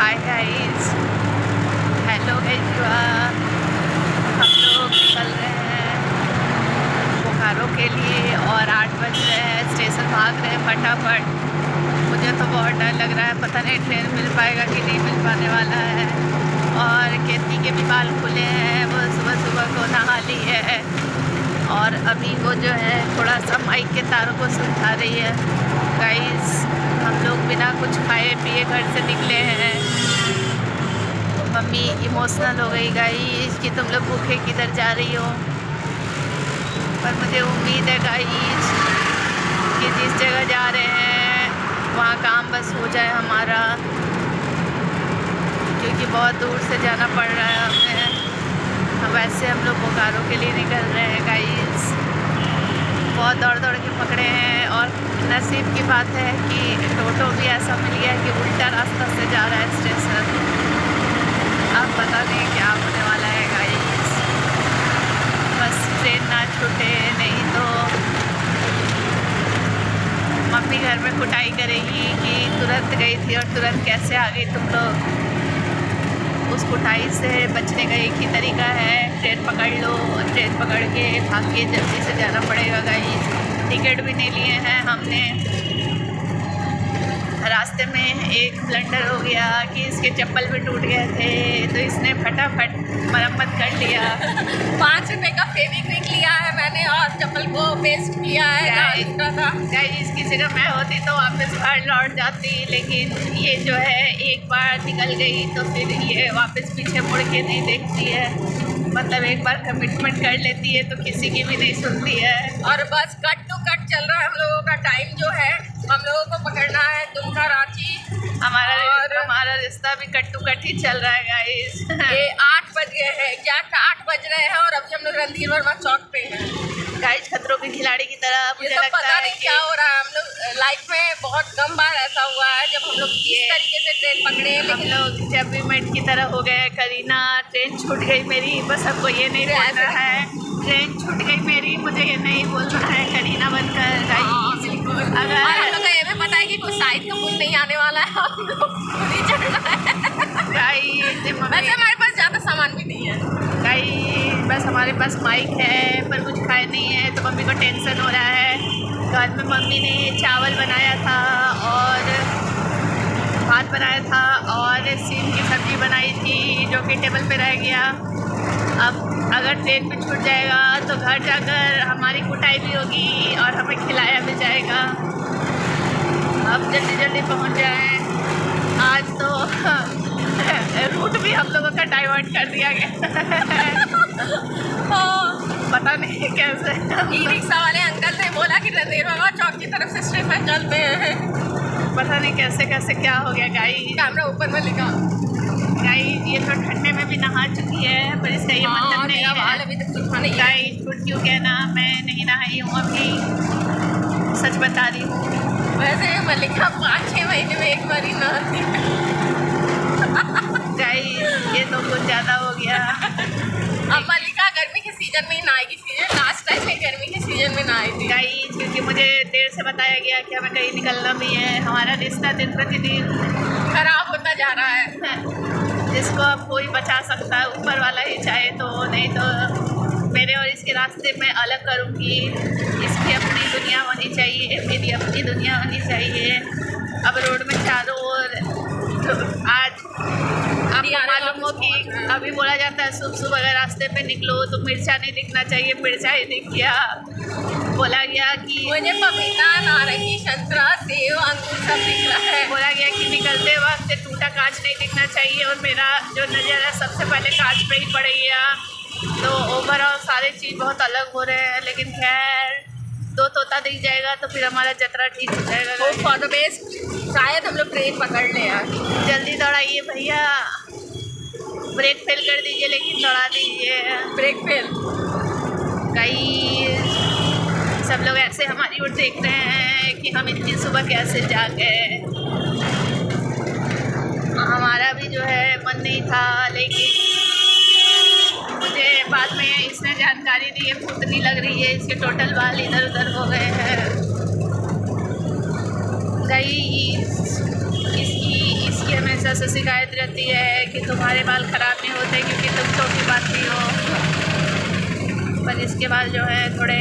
Hi guys, hello guys. हम लोग निकल रहे हैं बोकारो के लिए और 8 बज रहे हैं। स्टेशन भाग रहे हैं फटाफट। मुझे तो बहुत डर लग रहा है, पता नहीं ट्रेन मिल पाएगा कि नहीं मिल पाने वाला है। और केतली के भी बाल खुले हैं, वो सुबह सुबह को नहा ली है और अभी वो जो है थोड़ा सा माइक के तारों को सुलझा रही है। गाइस, हम लोग बिना कुछ खाए पिए घर से निकले हैं। मम्मी इमोशनल हो गई गाइस कि तुम लोग भूखे किधर जा रही हो। पर मुझे उम्मीद है गाइस कि जिस जगह जा रहे हैं वहाँ काम बस हो जाए हमारा, क्योंकि बहुत दूर से जाना पड़ रहा है हमें। वैसे हम लोग बोकारो के लिए निकल रहे हैं गाइस। बहुत दौड़ दौड़ के पकड़े हैं और नसीब की बात है कि टोटो भी ऐसा मिल गया कि उल्टा रास्ता से जा रहा है स्टेशन। अब पता नहीं क्या होने वाला है गाइस। बस ट्रेन ना छूटे, नहीं तो मम्मी घर में कुटाई करेगी कि तुरंत गई थी और तुरंत कैसे आ गई तुम लोग। उस कुटाई से बचने का एक ही तरीका है, ट्रेन पकड़ लो। ट्रेन पकड़ के भाग के जल्दी से जाना पड़ेगा गाइस। टिकट भी नहीं लिए हैं हमने। रास्ते में एक ब्लंडर हो गया कि इसके चप्पल भी टूट गए थे, तो इसने फटाफट मरम्मत कर लिया। 5 रुपए का फेविक्विक लिया है मैंने और चप्पल को पेस्ट किया है। गाइस, इसकी जगह मैं होती तो वापस घर लौट जाती, लेकिन ये जो है एक बार निकल गई तो फिर ये वापस पीछे मुड़ के नहीं देखती है। मतलब एक बार कमिटमेंट कर लेती है तो किसी की भी नहीं सुनती है। और बस कट टू कट चल रहा है हम लोगों का टाइम जो है। हम लोगों को पकड़ना है दुमका रांची। हमारा रिश्ता भी कट टू कट ही चल रहा है गाइस। ये 8 बज गए हैं, एग्जैक्ट 8 बज रहे हैं और अभी हम लोग रणधीर वर्मा चौक पे हैं गाइस। खतरों के खिलाड़ी की तरह मुझे लगता पता है नहीं क्या हो रहा है। हम लोग लाइफ में बहुत कम बार ऐसा हुआ है जब हम लोग इस तरीके से ट्रेन पकड़े। हम लोग जब भी मेट की तरह हो गए। करीना, ट्रेन छूट गई मेरी, बस हमको ये नहीं बोलना है ट्रेन छूट गई मेरी, मुझे ये नहीं बोलना है करीना बनकर गाइस। अगर हम लोग ये भी पता है कि कोई साइड का पुल नहीं आने वाला है, हम लोग नहीं चढ़ना है गाइस। वैसे हमारे पास ज़्यादा सामान भी नहीं है गाइस, बस हमारे पास माइक है पर कुछ खाए नहीं है, तो मम्मी को टेंशन हो रहा है। घर में मम्मी ने चावल बनाया था और भात बनाया था और सीम की सब्ज़ी बनाई थी जो कि टेबल पे रह गया। अब अगर ट्रेन पे छूट जाएगा तो घर जाकर हमारी कुटाई भी होगी और हमें खिलाया भी जाएगा। अब जल्दी जल्दी पहुंच जाएं। आज तो रूट भी हम लोगों का डाइवर्ट कर दिया गया। पता नहीं कैसे। ई रिक्शा वाले अंकल ने बोला कि रणधीर वर्मा चौक की तरफ से स्टेशन चलते हैं। पता नहीं कैसे कैसे क्या हो गया गाइस। कैमरा ऊपर में लिखा गाइस, ये तो ठंडे में भी नहा चुकी है पर इसका ये मतलब नहीं है। अभी तक सूखा नहीं है गाइस, झूठ क्यों कहना, मैं नहीं नहाई हूँ अभी, सच बता रही हूँ। वैसे मल्लिका 5-6 महीने में एक बार ही नहाती है। गाइस, ये तो कुछ ज़्यादा हो गया। अब मल्लिका गर्मी के सीजन में ही नहाएगी। सीजन लास्ट टाइम में गर्मी के सीजन में नहाई थी गाइस, क्योंकि मुझे देर से बताया गया कि हमें कहीं निकलना भी है। हमारा रिश्ता दिन प्रतिदिन खराब होता जा रहा है। जिसको अब कोई बचा सकता है ऊपर वाला ही चाहे तो, नहीं तो मेरे और इसके रास्ते में अलग करूँगी। इसकी अपनी दुनिया होनी चाहिए, मेरी अपनी दुनिया होनी चाहिए। अब रोड में चारों ओर आज आपको मालूम हो कि अभी बोला जाता है सुबह अगर रास्ते पे निकलो तो मिर्चा नहीं दिखना चाहिए, मिर्चा ही दिख गया। बोला गया कि मुझे पपीता, नारंगी, संतरा, सेब, अंगूर सब दिख रहा है। बोला गया कि निकलते वक्त टूटा कांच नहीं दिखना चाहिए और मेरा जो नज़र है सबसे पहले कांच पे ही पड़ गया। तो ओवरऑल सारे चीज़ बहुत अलग हो रहे हैं, लेकिन खैर 2 तोता दिख जाएगा तो फिर हमारा जतरा ठीक हो जाएगा। Hope for the best. शायद हम लोग ट्रेन पकड़ लें यार। जल्दी दौड़ाइए भैया, ब्रेक फेल कर दीजिए लेकिन दौड़ा दीजिए। Brake fail. गाइस, सब लोग ऐसे हमारी ओर देख रहे हैं कि हम इतनी सुबह कैसे जागे। हमारा भी जो है मन नहीं था, लेकिन मुझे बाद में इसने जानकारी दी है, भूतनी लग रही है, इसके टोटल बाल इधर उधर हो गए हैं। गाइस, इसकी हमेशा से शिकायत रहती है कि तुम्हारे बाल ख़राब नहीं होते क्योंकि तुम छोटी बाती हो, पर इसके बाल जो है थोड़े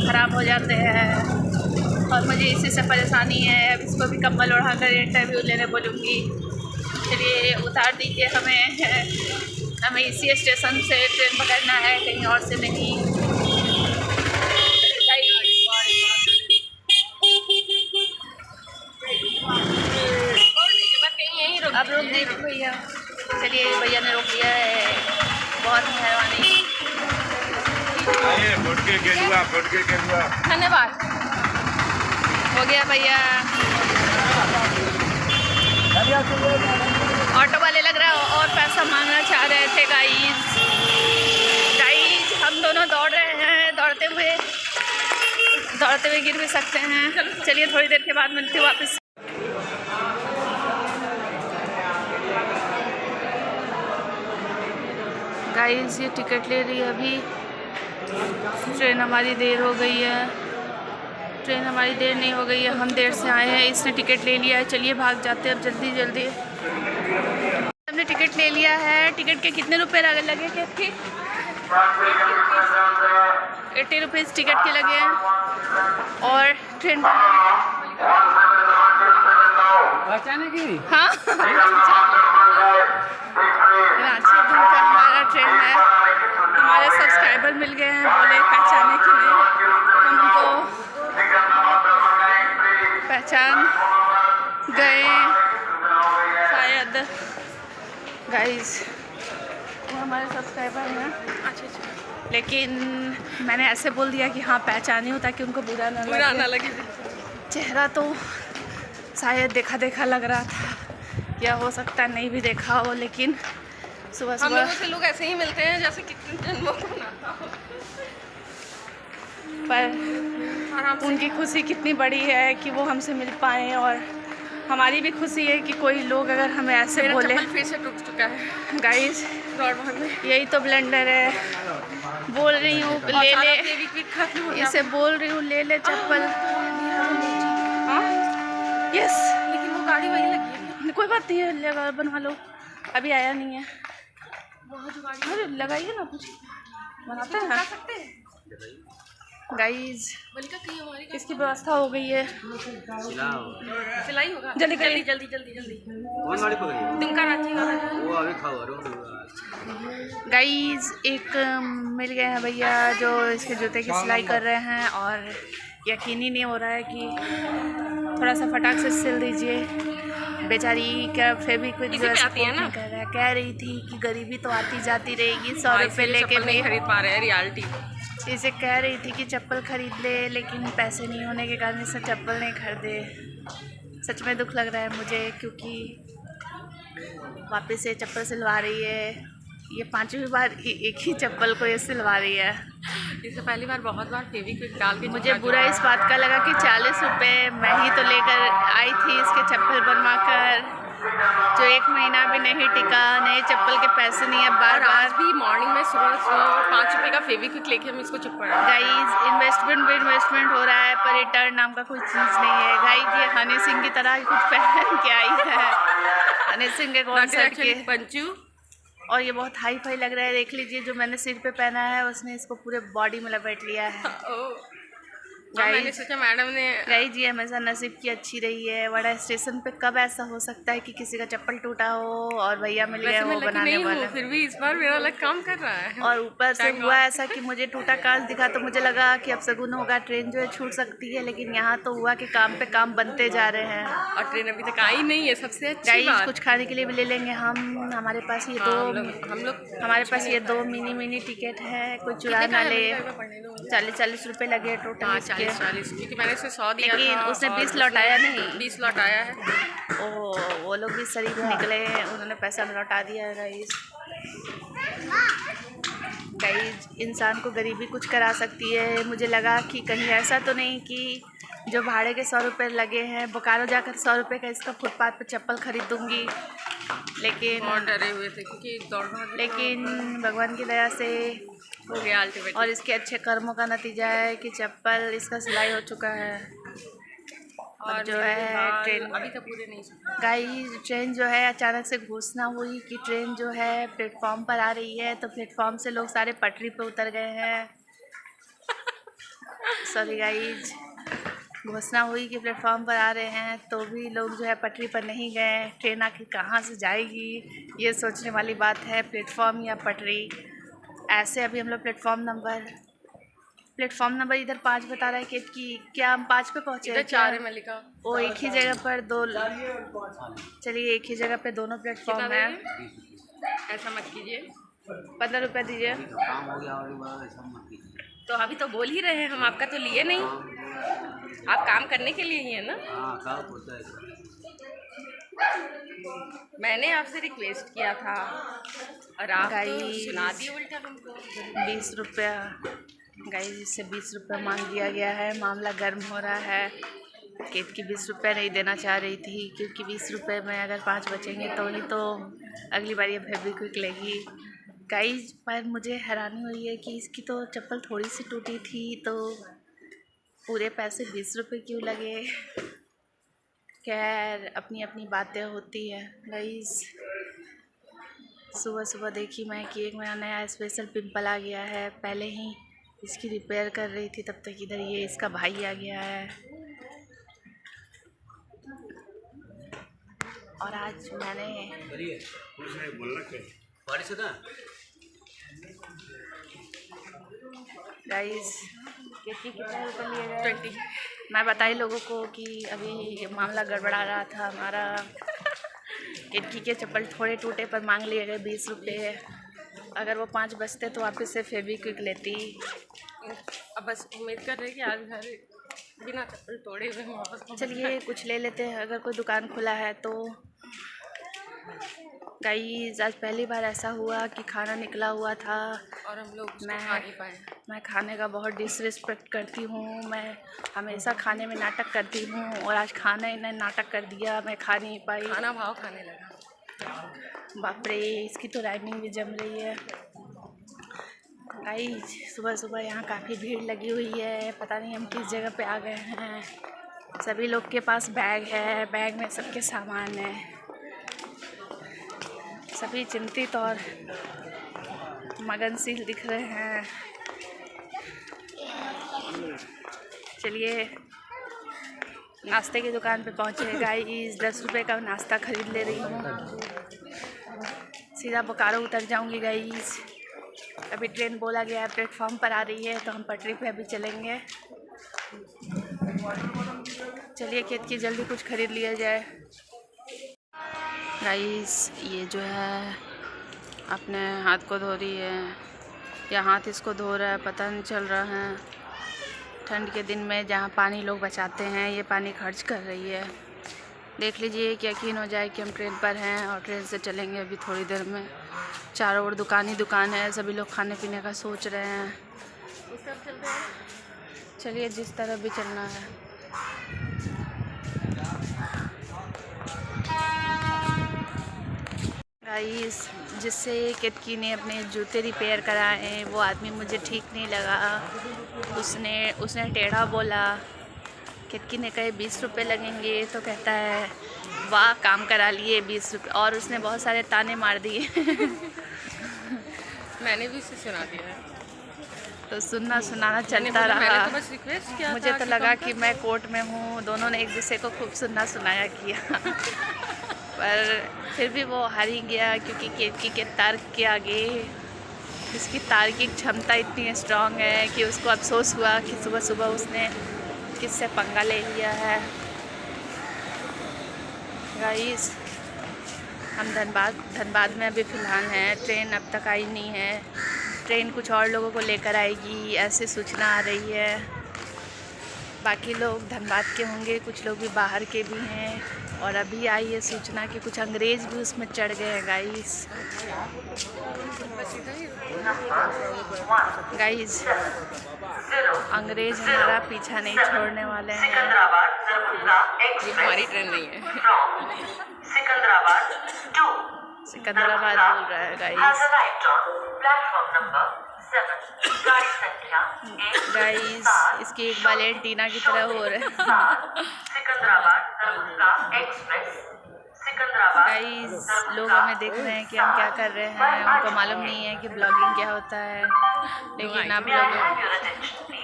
ख़राब हो जाते हैं और मुझे इसी से परेशानी है। अब इसको भी कंबल ओढ़ा कर इंटरव्यू लेने बोलूँगी। चलिए उतार दीजिए, हमें इसी स्टेशन से ट्रेन पकड़ना है, कहीं और से नहीं। अब रोक दीजिए भैया। चलिए भैया ने रोक दिया है, बहुत मेहरबानी, धन्यवाद। हो गया भैया। ऑटो वाले लग रहा है और पैसा मांगना चाह रहे थे। गाइस हम दोनों दौड़ रहे हैं, दौड़ते हुए गिर भी सकते हैं। चलिए थोड़ी देर के बाद मिलती हूँ वापस। गाइस ये टिकट ले रही है अभी। ट्रेन हमारी देर हो गई है। ट्रेन हमारी देर नहीं हो गई है, हम देर से आए हैं। इसने टिकट ले लिया है, चलिए भाग जाते हैं अब जल्दी। हमने टिकट ले लिया है। टिकट के कितने रुपए लगे थे? 80 रुपीज़ टिकट के लगे हैं और ट्रेन हाँ रांची दूर का हमारा ट्रेन है। हमारे सब्सक्राइबर मिल गए हैं, बोले पहचाने के लिए, हमको पहचान गए शायद। गाइस वो हमारे सब्सक्राइबर हैं। अच्छा, लेकिन मैंने ऐसे बोल दिया कि हाँ पहचानी हो ताकि उनको बुरा ना लगे। चेहरा तो शायद देखा लग रहा था, या हो सकता नहीं भी देखा हो, लेकिन सुबह हम लोगों से लोग ऐसे ही मिलते हैं जैसे कितने जन्मों को नाता हो। पर उनकी खुशी कितनी बड़ी है कि वो हमसे मिल पाए, और हमारी भी खुशी है कि कोई लोग अगर हमें ऐसे बोले। फिर से टूट चुका है गाइस, यही तो ब्लेंडर है। बोल रही हूँ ले, इसे बोल रही हूँ ले चप्पल। हाँ यस, लेकिन वो गाड़ी वही लगी है। कोई बात नहीं है, बनवा लो, अभी आया नहीं है। अरे लगाइए ना, कुछ बनाते हैं गाइज। इसकी व्यवस्था हो गई है, सिलाई होगा। जल्दी तुमका रांची गाइज। एक मिल गए हैं भैया जो इसके जूते की सिलाई कर रहे हैं, और यकीन ही नहीं हो रहा है कि थोड़ा सा फटाक से सिल दीजिए। बेचारी क्या फेविक्विक जो है कह रही थी कि गरीबी तो आती जाती रहेगी, 100 रुपये लेके नहीं खरीद पा रहे हैं। रियलिटी इसे कह रही थी कि चप्पल खरीद ले, लेकिन पैसे नहीं होने के कारण इसे चप्पल नहीं खरीदे। सच में दुख लग रहा है मुझे, क्योंकि वापस से चप्पल सिलवा रही है। ये 5वीं बार एक ही चप्पल को ये सिलवा रही है। इससे पहली बार बहुत बार फेविक्विक डाल के। मुझे बुरा इस बात का लगा कि 40 रुपये मैं ही तो लेकर आई थी इसके चप्पल बनवा कर, जो 1 महीना भी नहीं टिका। नए चप्पल के पैसे नहीं है। बार भी मॉर्निंग में सुबह 5 रुपये का फेविक्विक लेके हम इसको चिपका रहे हैं। गाइस इन्वेस्टमेंट हो रहा है, पर रिटर्न नाम का कोई चीज़ नहीं है। गाइस ये हनी सिंह की तरह कुछ पहन के आई है, हनी सिंह के कॉन्सर्ट के पंचू, और ये बहुत हाई फाई लग रहा है। देख लीजिए जो मैंने सिर पे पहना है उसने इसको पूरे बॉडी में लपेट लिया है। मैंने सोचा मैडम ने गाइस जी हमेशा नसीब की अच्छी रही है, वड़ा स्टेशन पे कब ऐसा हो सकता है कि किसी का चप्पल टूटा हो और भैया मिल गए वो बनाने वाला। फिर भी इस बार मेरा अलग काम कर रहा है। और ऊपर से हुआ ऐसा कि मुझे टूटा कांच दिखा तो मुझे लगा कि अब शगुन होगा, ट्रेन जो है छूट सकती है, लेकिन यहाँ तो हुआ कि काम पे काम बनते जा रहे हैं और ट्रेन अभी तक आई नहीं है। सबसे अच्छी बात, कुछ खाने के लिए भी ले लेंगे हम। हमारे पास ये हमारे पास ये 2 मिनी टिकट है, कोई चुरा ना ले। 40 रुपये लगे टोटल। 40 क्योंकि मैंने उसे 100 दिया लेकिन था, उसने 20 लौटाया नहीं। 20 लौटाया है। वो लोग भी शरीफ निकले, उन्होंने पैसा लौटा दिया है। गाइस इंसान को गरीबी कुछ करा सकती है। मुझे लगा कि कहीं ऐसा तो नहीं कि जो भाड़े के 100 रुपये लगे हैं, बोकारो जाकर 100 रुपये का इसका फुटपाथ पे चप्पल खरीदूँगी, लेकिन बहुत डरे हुए थे क्योंकि लेकिन भगवान की दया से हो गया अल्टीमेट। और इसके अच्छे कर्मों का नतीजा है कि चप्पल इसका सिलाई हो चुका है और जो है ट्रेन अभी तो पूरे नहीं सुने। गाइस ट्रेन जो है अचानक से घोषणा हुई कि ट्रेन जो है प्लेटफॉर्म पर आ रही है, तो प्लेटफॉर्म से लोग सारे पटरी पे उतर गए हैं। सॉरी गाइस, घोषणा हुई कि प्लेटफॉर्म पर आ रहे हैं तो भी लोग जो है पटरी पर नहीं गए। ट्रेन आखिर कहाँ से जाएगी ये सोचने वाली बात है, प्लेटफॉर्म या पटरी। ऐसे अभी हम लोग प्लेटफॉर्म नंबर इधर 5 बता रहा है कि क्या हम 5 पे पहुँचे हैं? 4 में लिखा। वो एक ही जगह पर दो, चलिए एक ही जगह पे दोनों प्लेटफॉर्म है। ऐसा मत कीजिए, 15 रुपये दीजिए। तो अभी तो बोल ही रहे हैं हम, आपका तो लिए नहीं। आप काम करने के लिए ही है ना। मैंने आपसे रिक्वेस्ट किया था और आप तो सुना दिए उल्टा हमको। 20 रुपया गाइस, इससे 20 रुपया मांग दिया गया है। मामला गर्म हो रहा है। केत की 20 रुपये नहीं देना चाह रही थी क्योंकि 20 रुपये में अगर 5 बचेंगे तो ही तो अगली बार ये फेविक्विक लेगी। गाइस पर मुझे हैरानी हुई है कि इसकी तो चप्पल थोड़ी सी टूटी थी तो पूरे पैसे 20 रुपये क्यों लगे। खैर अपनी अपनी बातें होती है। गाइस सुबह सुबह देखी मैं कि एक मेरा नया स्पेशल पिंपल आ गया है। पहले ही इसकी रिपेयर कर रही थी तब तक इधर ये इसका भाई आ गया है। और आज मैंने गाइस कितने रुपये लिए गए 20। मैं बताई लोगों को कि अभी मामला गड़बड़ा रहा था हमारा। किटकी के चप्पल थोड़े टूटे पर मांग लिए गए 20 रुपये। अगर वो 5 बचते तो वापस से फेविक्विक लेती। अब बस उम्मीद कर रहे हैं कि आज घर बिना चप्पल तोड़े हुए हम वापस। चलिए कुछ ले लेते हैं अगर कोई दुकान खुला है तो। गाइस आज पहली बार ऐसा हुआ कि खाना निकला हुआ था और हम लोग उसको खा नहीं पाए। मैं खाने का बहुत डिसरिस्पेक्ट करती हूँ। मैं हमेशा खाने में नाटक करती हूँ और आज खाने ने नाटक कर दिया, मैं खा नहीं पाई। खाना भाव खाने लगा। बाप रे, इसकी तो राइमिंग भी जम रही है। गाइस सुबह सुबह यहाँ काफ़ी भीड़ लगी हुई है। पता नहीं हम किस जगह पे आ गए हैं। सभी लोग के पास बैग है, बैग में सबके सामान है। सभी चिंतित और मगनशील दिख रहे हैं। चलिए नाश्ते की दुकान पे पहुँचे। गाइस 10 रुपये का नाश्ता खरीद ले रही हूँ। सीधा बोकारो उतर जाऊँगी गाइस। अभी ट्रेन बोला गया है प्लेटफॉर्म पर आ रही है तो हम पटरी पे अभी चलेंगे। चलिए खेत की जल्दी कुछ खरीद लिया जाए। गाइस ये जो है अपने हाथ को धो रही है या हाथ इसको धो रहा है पता नहीं चल रहा है। ठंड के दिन में जहाँ पानी लोग बचाते हैं ये पानी खर्च कर रही है। देख लीजिए कि यकीन हो जाए कि हम ट्रेन पर हैं और ट्रेन से चलेंगे अभी थोड़ी देर में। चारों ओर दुकान ही दुकान है, सभी लोग खाने पीने का सोच रहे हैं। चलिए जिस तरह भी चलना है। गाइस जिससे केतकी ने अपने जूते रिपेयर कराए वो आदमी मुझे ठीक नहीं लगा। उसने टेढ़ा बोला। केतकी ने कहे 20 रुपये लगेंगे तो कहता है वाह काम करा लिए 20 रुपये, और उसने बहुत सारे ताने मार दिए। मैंने भी इसे सुना दिया तो सुनाना चलता रहा। मैंने तो बस रिक्वेस्ट किया मुझे तो लगा कि मैं कोर्ट में हूँ। दोनों ने एक दूसरे को खूब सुनाया किया। पर फिर भी वो हार ही गया क्योंकि केतकी के तर्क के आगे उसकी तार्किक क्षमता इतनी स्ट्रांग है कि उसको अफसोस हुआ कि सुबह सुबह उसने किससे पंगा ले लिया है। गाइस हम धनबाद में अभी फ़िलहाल हैं। ट्रेन अब तक आई नहीं है। ट्रेन कुछ और लोगों को लेकर आएगी ऐसी सूचना आ रही है। बाकी लोग धनबाद के होंगे, कुछ लोग भी बाहर के भी हैं। और अभी आई है सूचना कि कुछ अंग्रेज़ भी उसमें चढ़ गए हैं। गाइस अंग्रेज़ हमारा पीछा नहीं छोड़ने वाले हैं। हमारी ट्रेन नहीं है। सिकंदराबाद बोल रहा है गाइस। गाइस इसकी एक वैलेंटीना की तरह हो रहा है। गाइस लोग हमें देख रहे हैं कि हम क्या कर रहे हैं, उनको मालूम नहीं है कि ब्लॉगिंग क्या होता है। लेकिन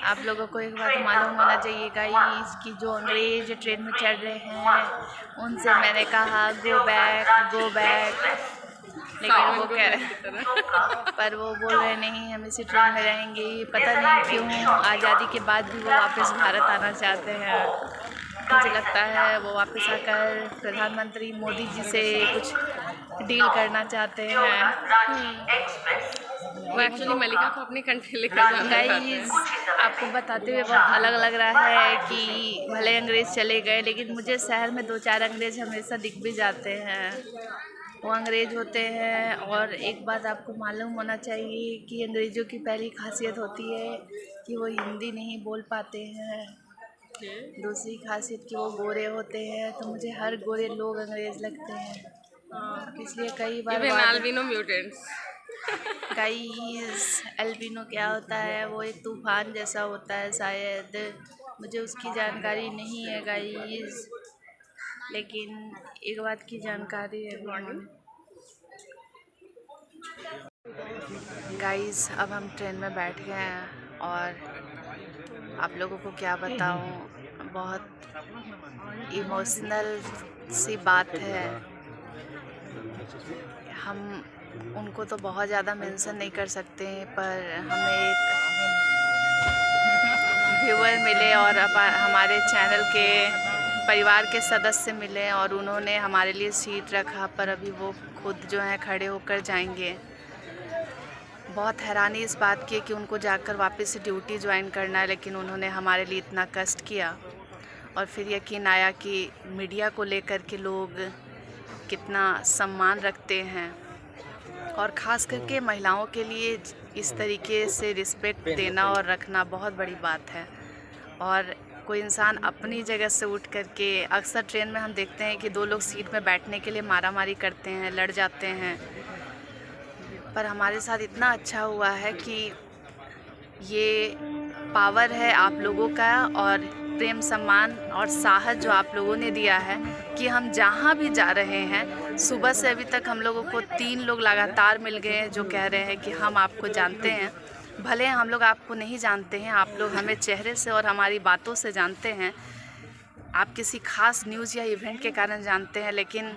आप लोगों को एक बात मालूम होना चाहिए गाइस कि जो अंग्रेज ट्रेन में चढ़ रहे हैं उनसे मैंने कहा गो बैक, लेकिन वो कह रहे पर वो बोल रहे नहीं हम इसी ट्रेन में रहेंगे। पता नहीं क्यों आज़ादी के बाद भी वो वापस भारत आना चाहते हैं। मुझे लगता है वो वापस आकर प्रधानमंत्री मोदी जी से कुछ डील करना चाहते हैं। वो एक्चुअली मलिका को अपनी कंट्री लेकर जाना चाहते हैं। गाइस आपको बताते हुए बहुत अलग लग रहा है कि भले अंग्रेज़ चले गए, लेकिन मुझे शहर में 2-4 अंग्रेज़ हमेशा दिख भी जाते हैं। वो अंग्रेज़ होते हैं। और एक बात आपको मालूम होना चाहिए कि अंग्रेज़ों की पहली खासियत होती है कि वो हिंदी नहीं बोल पाते हैं। दूसरी खासियत कि वो गोरे होते हैं, तो मुझे हर गोरे लोग अंग्रेज़ लगते हैं। इसलिए कई बार अल्बिनो म्यूटेंट्स। गाइस अल्बिनो क्या होता है? वो एक तूफान जैसा होता है शायद, मुझे उसकी जानकारी नहीं है गाइस, लेकिन एक बात की जानकारी है। गाइस अब हम ट्रेन में बैठ गए हैं और आप लोगों को क्या बताऊं, बहुत इमोशनल सी बात है। हम उनको तो बहुत ज़्यादा मेंशन नहीं कर सकते हैं, पर हमें एक व्यूअर मिले और हमारे चैनल के परिवार के सदस्य मिले और उन्होंने हमारे लिए सीट रखा, पर अभी वो खुद जो है खड़े होकर जाएंगे। बहुत हैरानी इस बात की कि उनको जाकर वापस से ड्यूटी ज्वाइन करना है, लेकिन उन्होंने हमारे लिए इतना कष्ट किया। और फिर यकीन आया कि मीडिया को लेकर के लोग कितना सम्मान रखते हैं और ख़ास करके महिलाओं के लिए इस तरीके से रिस्पेक्ट देना और रखना बहुत बड़ी बात है। और कोई इंसान अपनी जगह से उठ करके, अक्सर ट्रेन में हम देखते हैं कि 2 लोग सीट में बैठने के लिए मारामारी करते हैं, लड़ जाते हैं, पर हमारे साथ इतना अच्छा हुआ है कि ये पावर है आप लोगों का और प्रेम सम्मान और साहस जो आप लोगों ने दिया है कि हम जहाँ भी जा रहे हैं, सुबह से अभी तक हम लोगों को 3 लोग लगातार मिल गए हैं जो कह रहे हैं कि हम आपको जानते हैं। भले हम लोग आपको नहीं जानते हैं, आप लोग हमें चेहरे से और हमारी बातों से जानते हैं, आप किसी ख़ास न्यूज़ या इवेंट के कारण जानते हैं, लेकिन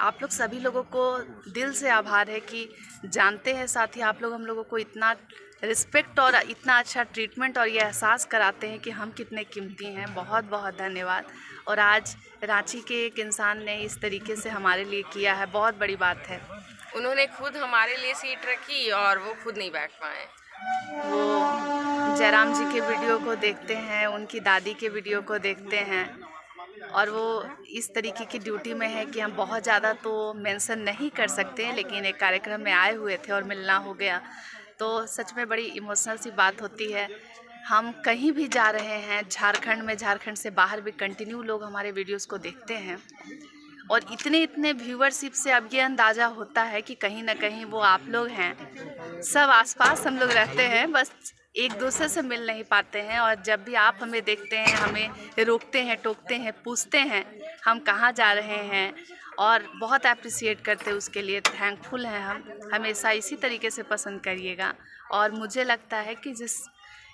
आप लोग सभी लोगों को दिल से आभार है कि जानते हैं। साथ ही आप लोग हम लोगों को इतना रिस्पेक्ट और इतना अच्छा ट्रीटमेंट और ये एहसास कराते हैं कि हम कितने कीमती हैं। बहुत बहुत धन्यवाद। और आज रांची के एक इंसान ने इस तरीके से हमारे लिए किया है, बहुत बड़ी बात है। उन्होंने खुद हमारे लिए सीट रखी और वो खुद नहीं बैठ पाए। वो जयराम जी के वीडियो को देखते हैं, उनकी दादी के वीडियो को देखते हैं और वो इस तरीके की ड्यूटी में है कि हम बहुत ज़्यादा तो मेंशन नहीं कर सकते हैं, लेकिन एक कार्यक्रम में आए हुए थे और मिलना हो गया, तो सच में बड़ी इमोशनल सी बात होती है। हम कहीं भी जा रहे हैं, झारखंड में, झारखंड से बाहर भी कंटिन्यू लोग हमारे वीडियोस को देखते हैं और इतने व्यूवरशिप से अब ये अंदाज़ा होता है कि कहीं ना कहीं वो आप लोग हैं। सब आसपास हम लोग रहते हैं, बस एक दूसरे से मिल नहीं पाते हैं। और जब भी आप हमें देखते हैं, हमें रोकते हैं, टोकते हैं, पूछते हैं हम कहाँ जा रहे हैं और बहुत अप्रिशिएट करते हैं, उसके लिए थैंकफुल हैं हम। हमेशा इसी तरीके से पसंद करिएगा। और मुझे लगता है कि जिस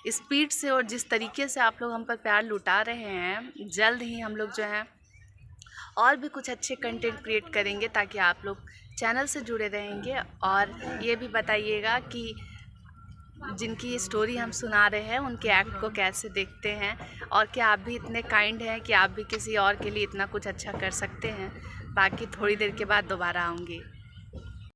स्पीड से और जिस तरीके से आप लोग हम पर प्यार लुटा रहे हैं, जल्द ही हम लोग जो हैं और भी कुछ अच्छे कंटेंट क्रिएट करेंगे ताकि आप लोग चैनल से जुड़े रहेंगे। और ये भी बताइएगा कि जिनकी स्टोरी हम सुना रहे हैं उनके एक्ट को कैसे देखते हैं और क्या आप भी इतने काइंड हैं कि आप भी किसी और के लिए इतना कुछ अच्छा कर सकते हैं। बाकी थोड़ी देर के बाद दोबारा आऊँगी।